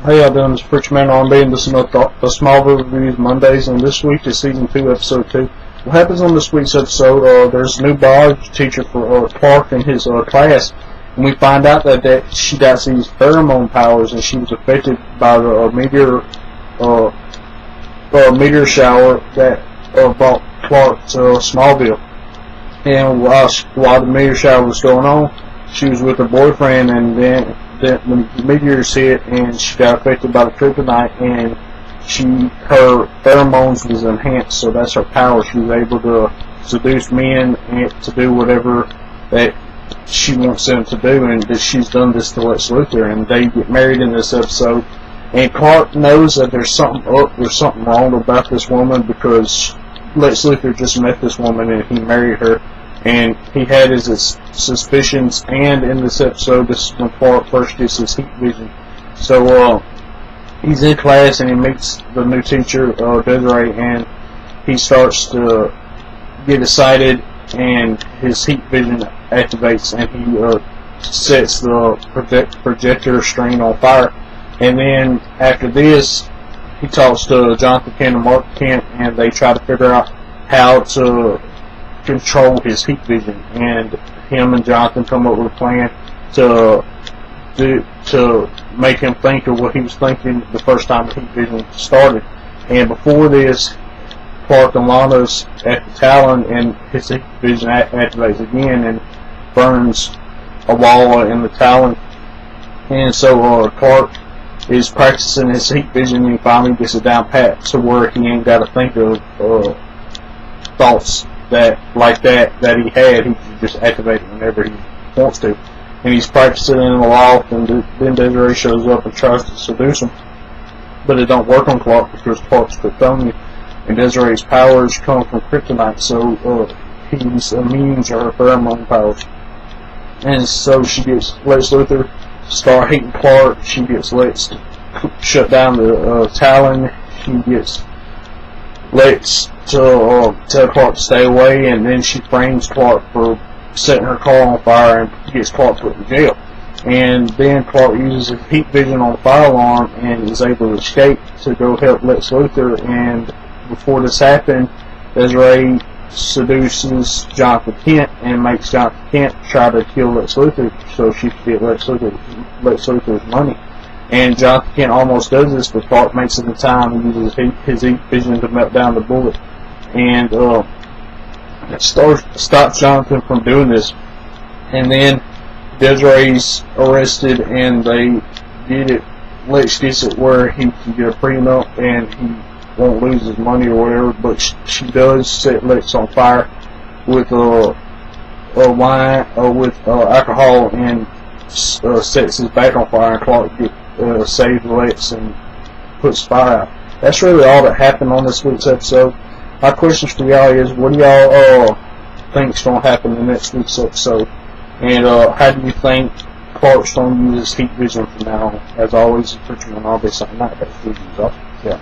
How y'all doing? This is Preacher Man R&B, and this is the Smallville Reviews Mondays, and this week is Season 2, Episode 2. What happens on this week's episode, there's a new biology teacher for Clark in his class, and we find out that she got these pheromone powers, and she was affected by the meteor shower that brought Clark to Smallville. And while the meteor shower was going on, she was with her boyfriend, and then the meteors hit, and she got affected by the kryptonite, and her pheromones was enhanced, so that's her power. She was able to seduce men and to do whatever that she wants them to do, and that she's done this to Lex Luthor, and they get married in this episode. And Clark knows that there's something wrong about this woman, because Lex Luthor just met this woman and he married her, and he had his suspicions. And in this episode, this is when Clark first gets his heat vision. So he's in class and he meets the new teacher, Desiree, and he starts to get excited, and his heat vision activates, and he sets the projector screen on fire. And then after this, he talks to Jonathan Kent and Mark Kent, and they try to figure out how to control his heat vision. And him and Jonathan come up with a plan to make him think of what he was thinking the first time the heat vision started. And before this, Clark and Lana's at the Talon, and his heat vision activates again and burns a wall in the Talon. And so Clark is practicing his heat vision, and he finally gets it down pat to where he ain't got to think of thoughts that he had. He can just activate it whenever he wants to. And he's practicing in the loft, and then Desiree shows up and tries to seduce him, but it don't work on Clark because Clark's Kryptonian, and Desiree's powers come from kryptonite, so he's immune to her pheromone powers. And so she gets Lex Luthor start hating Clark. She gets Lex shut down the Talon. She gets Lex to tell Clark to stay away, and then she frames Clark for setting her car on fire and gets Clark put in jail. And then Clark uses his heat vision on the fire alarm and is able to escape to go help Lex Luthor. And before this happened, Desiree seduces Jonathan Kent and makes Jonathan Kent try to kill Lex Luthor so she can get Lex Luthor's money. And Jonathan Kent almost does this, but Clark makes it in time and uses his heat vision to melt down the bullet. And it stops Jonathan from doing this. And then Desiree's arrested, and they get it. Lex gets it where he can get a prenup and he won't lose his money or whatever, but she does set Lex on fire with wine or with alcohol, and sets his back on fire, and Clark saves Lex and puts fire out. That's really all that happened on this week's episode. My questions for y'all is, what do y'all think's going to happen in next week's episode? And how do you think Clark's going to use his heat vision from now on? As always, Preacher Man R&B signing out. Yeah.